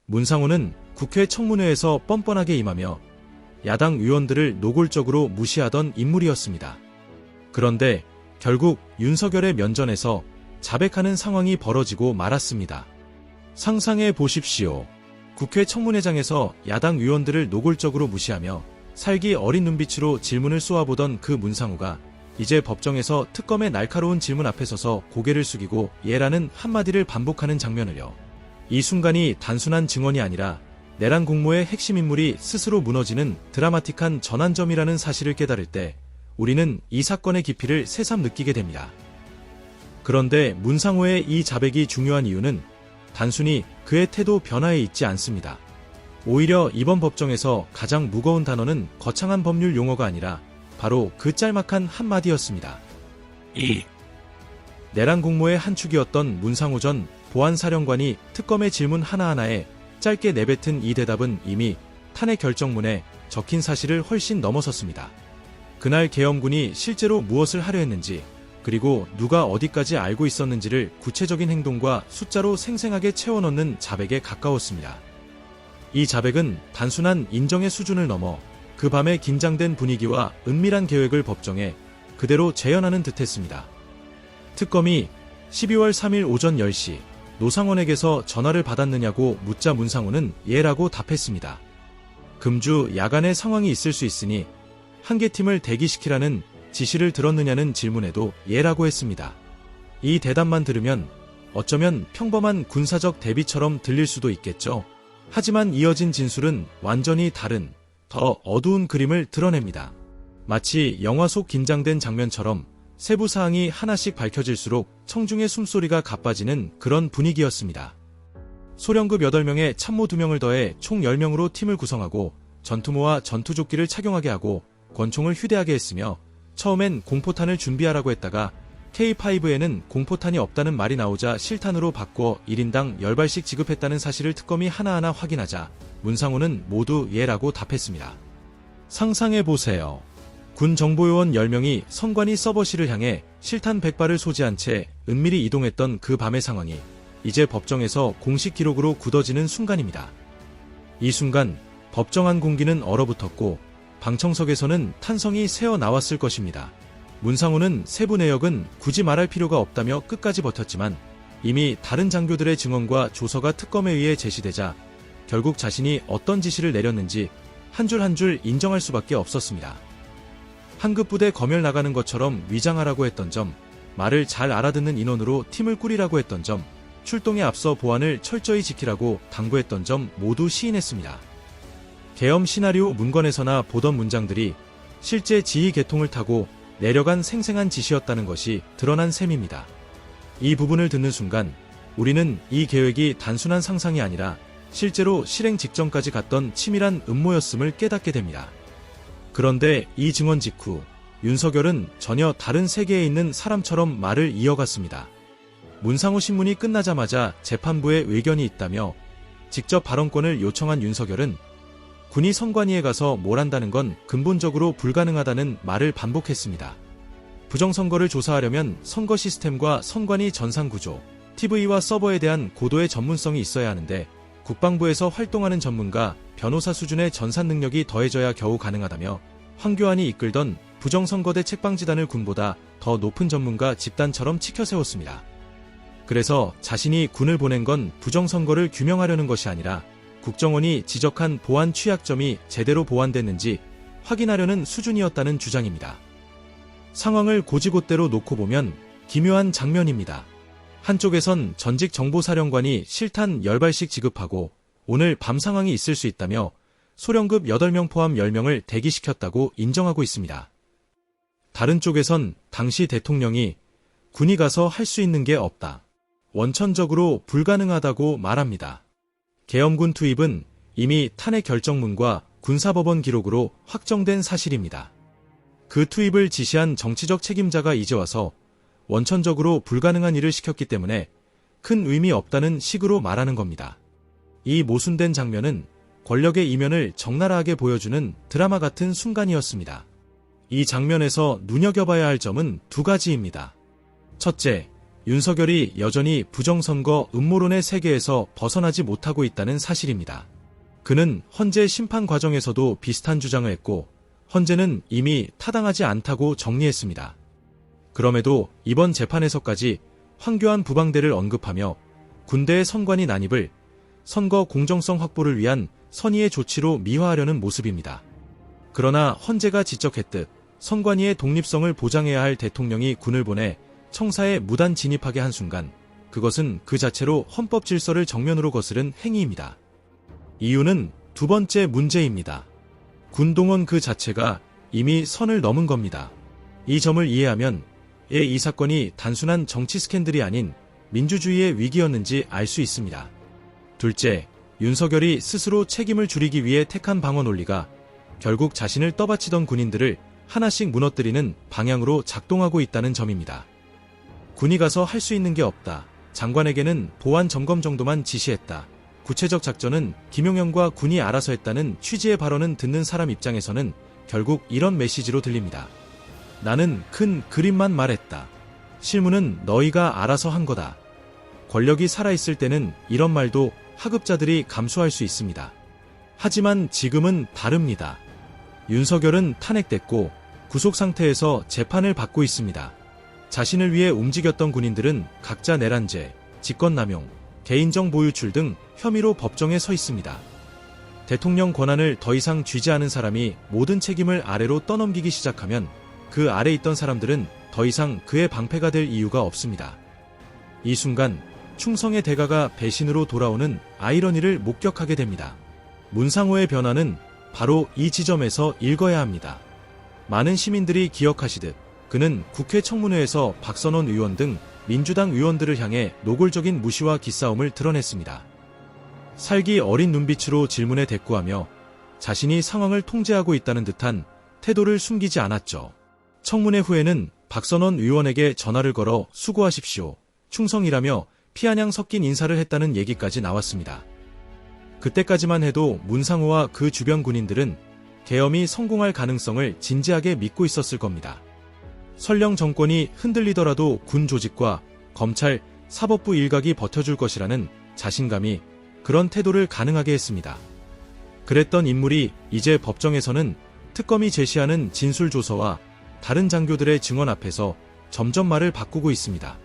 문상호는 국회 청문회에서 뻔뻔하게 임하며 야당 의원들을 노골적으로 무시하던 인물이었습니다. 그런데 결국 윤석열의 면전에서 자백하는 상황이 벌어지고 말았습니다. 상상해 보십시오. 국회 청문회장에서 야당 의원들을 노골적으로 무시하며 살기 어린 눈빛으로 질문을 쏘아보던 그 문상호가 이제 법정에서 특검의 날카로운 질문 앞에 서서 고개를 숙이고 예라는 한마디를 반복하는 장면을요. 이 순간이 단순한 증언이 아니라 내란 공모의 핵심 인물이 스스로 무너지는 드라마틱한 전환점이라는 사실을 깨달을 때 우리는 이 사건의 깊이를 새삼 느끼게 됩니다. 그런데 문상호의 이 자백이 중요한 이유는 단순히 그의 태도 변화에 있지 않습니다. 오히려 이번 법정에서 가장 무거운 단어는 거창한 법률 용어가 아니라 바로 그 짤막한 한마디였습니다. 내란 공모의 한 축이었던 문상호 전 보안사령관이 특검의 질문 하나하나에 짧게 내뱉은 이 대답은 이미 탄핵 결정문에 적힌 사실을 훨씬 넘어섰습니다. 그날 계엄군이 실제로 무엇을 하려 했는지, 그리고 누가 어디까지 알고 있었는지를 구체적인 행동과 숫자로 생생하게 채워넣는 자백에 가까웠습니다. 이 자백은 단순한 인정의 수준을 넘어 그 밤의 긴장된 분위기와 은밀한 계획을 법정에 그대로 재현하는 듯했습니다. 특검이 12월 3일 오전 10시 노상원에게서 전화를 받았느냐고 묻자 문상호는 예라고 답했습니다. 금주 야간에 상황이 있을 수 있으니 한 개 팀을 대기시키라는 지시를 들었느냐는 질문에도 예라고 했습니다. 이 대답만 들으면 어쩌면 평범한 군사적 대비처럼 들릴 수도 있겠죠. 하지만 이어진 진술은 완전히 다른, 더 어두운 그림을 드러냅니다. 마치 영화 속 긴장된 장면처럼 세부 사항이 하나씩 밝혀질수록 청중의 숨소리가 가빠지는 그런 분위기였습니다. 소령급 8명에 참모 2명을 더해 총 10명으로 팀을 구성하고 전투모와 전투조끼를 착용하게 하고 권총을 휴대하게 했으며 처음엔 공포탄을 준비하라고 했다가 K5에는 공포탄이 없다는 말이 나오자 실탄으로 바꿔 1인당 10발씩 지급했다는 사실을 특검이 하나하나 확인하자 문상호는 모두 예라고 답했습니다. 상상해보세요. 군 정보요원 10명이 선관위 서버실을 향해 실탄 100발을 소지한 채 은밀히 이동했던 그 밤의 상황이 이제 법정에서 공식 기록으로 굳어지는 순간입니다. 이 순간 법정 안 공기는 얼어붙었고 방청석에서는 탄성이 새어나왔을 것입니다. 문상호는 세부 내역은 굳이 말할 필요가 없다며 끝까지 버텼지만 이미 다른 장교들의 증언과 조서가 특검에 의해 제시되자 결국 자신이 어떤 지시를 내렸는지 한 줄 한 줄 인정할 수밖에 없었습니다. 한급부대 검열 나가는 것처럼 위장하라고 했던 점, 말을 잘 알아듣는 인원으로 팀을 꾸리라고 했던 점, 출동에 앞서 보안을 철저히 지키라고 당부했던 점 모두 시인했습니다. 계엄 시나리오 문건에서나 보던 문장들이 실제 지휘 계통을 타고 내려간 생생한 지시였다는 것이 드러난 셈입니다. 이 부분을 듣는 순간 우리는 이 계획이 단순한 상상이 아니라 실제로 실행 직전까지 갔던 치밀한 음모였음을 깨닫게 됩니다. 그런데 이 증언 직후 윤석열은 전혀 다른 세계에 있는 사람처럼 말을 이어갔습니다. 문상호 신문이 끝나자마자 재판부에 의견이 있다며 직접 발언권을 요청한 윤석열은 군이 선관위에 가서 뭘 한다는 건 근본적으로 불가능하다는 말을 반복했습니다. 부정선거를 조사하려면 선거 시스템과 선관위 전산구조, TV와 서버에 대한 고도의 전문성이 있어야 하는데 국방부에서 활동하는 전문가, 변호사 수준의 전산 능력이 더해져야 겨우 가능하다며 황교안이 이끌던 부정선거대 책방지단을 군보다 더 높은 전문가 집단처럼 치켜세웠습니다. 그래서 자신이 군을 보낸 건 부정선거를 규명하려는 것이 아니라 국정원이 지적한 보안 취약점이 제대로 보완됐는지 확인하려는 수준이었다는 주장입니다. 상황을 고지곳대로 놓고 보면 기묘한 장면입니다. 한쪽에선 전직 정보사령관이 실탄 10발씩 지급하고 오늘 밤 상황이 있을 수 있다며 소령급 8명 포함 10명을 대기시켰다고 인정하고 있습니다. 다른 쪽에선 당시 대통령이 군이 가서 할 수 있는 게 없다. 원천적으로 불가능하다고 말합니다. 계엄군 투입은 이미 탄핵 결정문과 군사법원 기록으로 확정된 사실입니다. 그 투입을 지시한 정치적 책임자가 이제 와서 원천적으로 불가능한 일을 시켰기 때문에 큰 의미 없다는 식으로 말하는 겁니다. 이 모순된 장면은 권력의 이면을 적나라하게 보여주는 드라마 같은 순간이었습니다. 이 장면에서 눈여겨봐야 할 점은 두 가지입니다. 첫째, 윤석열이 여전히 부정선거 음모론의 세계에서 벗어나지 못하고 있다는 사실입니다. 그는 헌재 심판 과정에서도 비슷한 주장을 했고 헌재는 이미 타당하지 않다고 정리했습니다. 그럼에도 이번 재판에서까지 황교안 부방대를 언급하며 군대의 선관위 난입을 선거 공정성 확보를 위한 선의의 조치로 미화하려는 모습입니다. 그러나 헌재가 지적했듯 선관위의 독립성을 보장해야 할 대통령이 군을 보내 청사에 무단 진입하게 한 순간 그것은 그 자체로 헌법 질서를 정면으로 거스른 행위입니다. 이유는 두 번째 문제입니다. 군동원 그 자체가 이미 선을 넘은 겁니다. 이 점을 이해하면 이 사건이 단순한 정치 스캔들이 아닌 민주주의의 위기였는지 알 수 있습니다. 둘째, 윤석열이 스스로 책임을 줄이기 위해 택한 방어 논리가 결국 자신을 떠받치던 군인들을 하나씩 무너뜨리는 방향으로 작동하고 있다는 점입니다. 군이 가서 할 수 있는 게 없다. 장관에게는 보안 점검 정도만 지시했다. 구체적 작전은 김용현과 군이 알아서 했다는 취지의 발언은 듣는 사람 입장에서는 결국 이런 메시지로 들립니다. 나는 큰 그림만 말했다. 실무는 너희가 알아서 한 거다. 권력이 살아있을 때는 이런 말도 하급자들이 감수할 수 있습니다. 하지만 지금은 다릅니다. 윤석열은 탄핵됐고 구속 상태에서 재판을 받고 있습니다. 자신을 위해 움직였던 군인들은 각자 내란죄, 직권남용, 개인정 보유출 등 혐의로 법정에 서 있습니다. 대통령 권한을 더 이상 쥐지 않은 사람이 모든 책임을 아래로 떠넘기기 시작하면 그 아래 있던 사람들은 더 이상 그의 방패가 될 이유가 없습니다. 이 순간 충성의 대가가 배신으로 돌아오는 아이러니를 목격하게 됩니다. 문상호의 변화는 바로 이 지점에서 읽어야 합니다. 많은 시민들이 기억하시듯 그는 국회 청문회에서 박선원 의원 등 민주당 의원들을 향해 노골적인 무시와 기싸움을 드러냈습니다. 살기 어린 눈빛으로 질문에 대꾸하며 자신이 상황을 통제하고 있다는 듯한 태도를 숨기지 않았죠. 청문회 후에는 박선원 의원에게 전화를 걸어 수고하십시오, 충성이라며 피아냥 섞인 인사를 했다는 얘기까지 나왔습니다. 그때까지만 해도 문상호와 그 주변 군인들은 계엄이 성공할 가능성을 진지하게 믿고 있었을 겁니다. 설령 정권이 흔들리더라도 군 조직과 검찰, 사법부 일각이 버텨줄 것이라는 자신감이 그런 태도를 가능하게 했습니다. 그랬던 인물이 이제 법정에서는 특검이 제시하는 진술조서와 다른 장교들의 증언 앞에서 점점 말을 바꾸고 있습니다.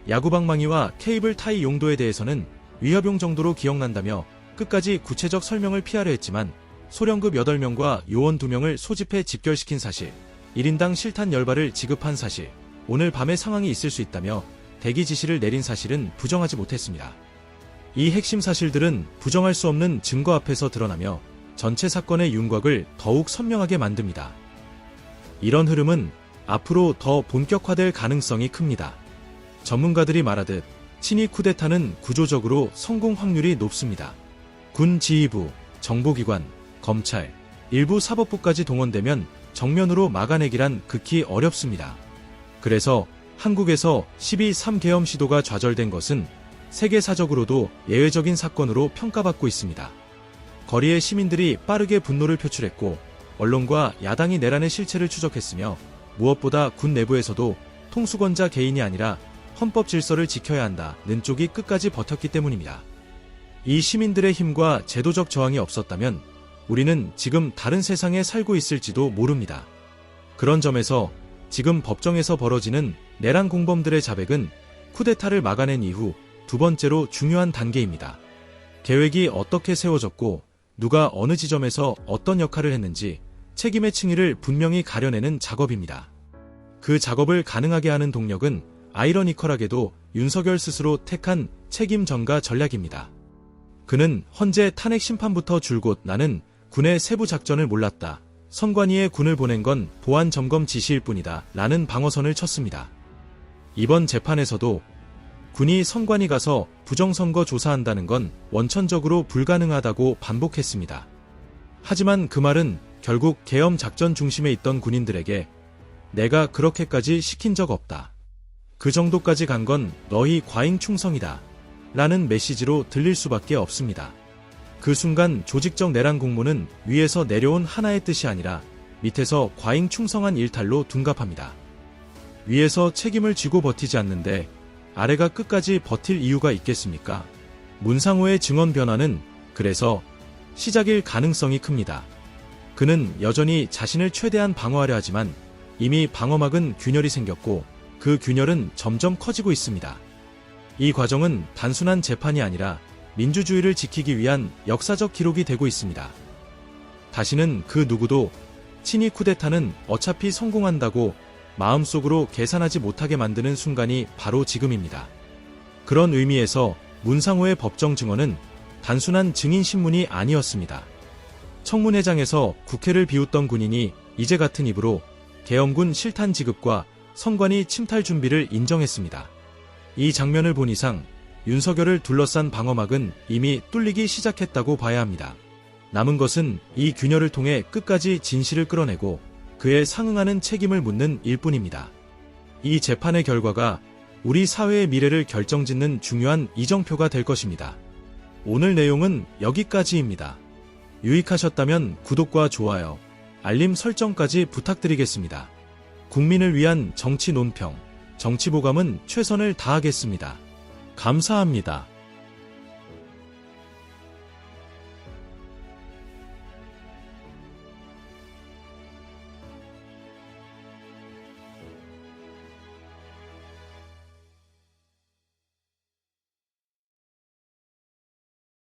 야구방망이와 케이블 타이 용도에 대해서는 위협용 정도로 기억난다며 끝까지 구체적 설명을 피하려 했지만 소령급 8명과 요원 2명을 소집해 집결시킨 사실, 1인당 실탄 10발을 지급한 사실, 오늘 밤에 상황이 있을 수 있다며 대기 지시를 내린 사실은 부정하지 못했습니다. 이 핵심 사실들은 부정할 수 없는 증거 앞에서 드러나며 전체 사건의 윤곽을 더욱 선명하게 만듭니다. 이런 흐름은 앞으로 더 본격화될 가능성이 큽니다. 전문가들이 말하듯 친위 쿠데타는 구조적으로 성공 확률이 높습니다. 군 지휘부, 정보기관, 검찰, 일부 사법부까지 동원되면 정면으로 막아내기란 극히 어렵습니다. 그래서 한국에서 12.3 계엄 시도가 좌절된 것은 세계사적으로도 예외적인 사건으로 평가받고 있습니다. 거리의 시민들이 빠르게 분노를 표출했고 언론과 야당이 내란의 실체를 추적했으며 무엇보다 군 내부에서도 통수권자 개인이 아니라 헌법 질서를 지켜야 한다는 쪽이 끝까지 버텼기 때문입니다. 이 시민들의 힘과 제도적 저항이 없었다면 우리는 지금 다른 세상에 살고 있을지도 모릅니다. 그런 점에서 지금 법정에서 벌어지는 내란 공범들의 자백은 쿠데타를 막아낸 이후 두 번째로 중요한 단계입니다. 계획이 어떻게 세워졌고 누가 어느 지점에서 어떤 역할을 했는지 책임의 층위를 분명히 가려내는 작업입니다. 그 작업을 가능하게 하는 동력은 아이러니컬하게도 윤석열 스스로 택한 책임 전가 전략입니다. 그는 헌재 탄핵 심판부터 줄곧 나는 군의 세부 작전을 몰랐다. 선관위에 군을 보낸 건 보안 점검 지시일 뿐이다. 라는 방어선을 쳤습니다. 이번 재판에서도 군이 선관위 가서 부정선거 조사한다는 건 원천적으로 불가능하다고 반복했습니다. 하지만 그 말은 결국 계엄 작전 중심에 있던 군인들에게 내가 그렇게까지 시킨 적 없다. 그 정도까지 간 건 너희 과잉 충성이다. 라는 메시지로 들릴 수밖에 없습니다. 그 순간 조직적 내란 공모는 위에서 내려온 하나의 뜻이 아니라 밑에서 과잉 충성한 일탈로 둔갑합니다. 위에서 책임을 지고 버티지 않는데 아래가 끝까지 버틸 이유가 있겠습니까? 문상호의 증언 변화는 그래서 시작일 가능성이 큽니다. 그는 여전히 자신을 최대한 방어하려 하지만 이미 방어막은 균열이 생겼고 그 균열은 점점 커지고 있습니다. 이 과정은 단순한 재판이 아니라 민주주의를 지키기 위한 역사적 기록이 되고 있습니다. 다시는 그 누구도 친이 쿠데타는 어차피 성공한다고 마음속으로 계산하지 못하게 만드는 순간이 바로 지금입니다. 그런 의미에서 문상호의 법정 증언은 단순한 증인 신문이 아니었습니다. 청문회장에서 국회를 비웃던 군인이 이제 같은 입으로 계엄군 실탄 지급과 선관위 침탈 준비를 인정했습니다. 이 장면을 본 이상 윤석열을 둘러싼 방어막은 이미 뚫리기 시작했다고 봐야 합니다. 남은 것은 이 균열을 통해 끝까지 진실을 끌어내고 그에 상응하는 책임을 묻는 일뿐입니다. 이 재판의 결과가 우리 사회의 미래를 결정짓는 중요한 이정표가 될 것입니다. 오늘 내용은 여기까지입니다. 유익하셨다면 구독과 좋아요, 알림 설정까지 부탁드리겠습니다. 국민을 위한 정치 논평, 정치보감은 최선을 다하겠습니다. 감사합니다.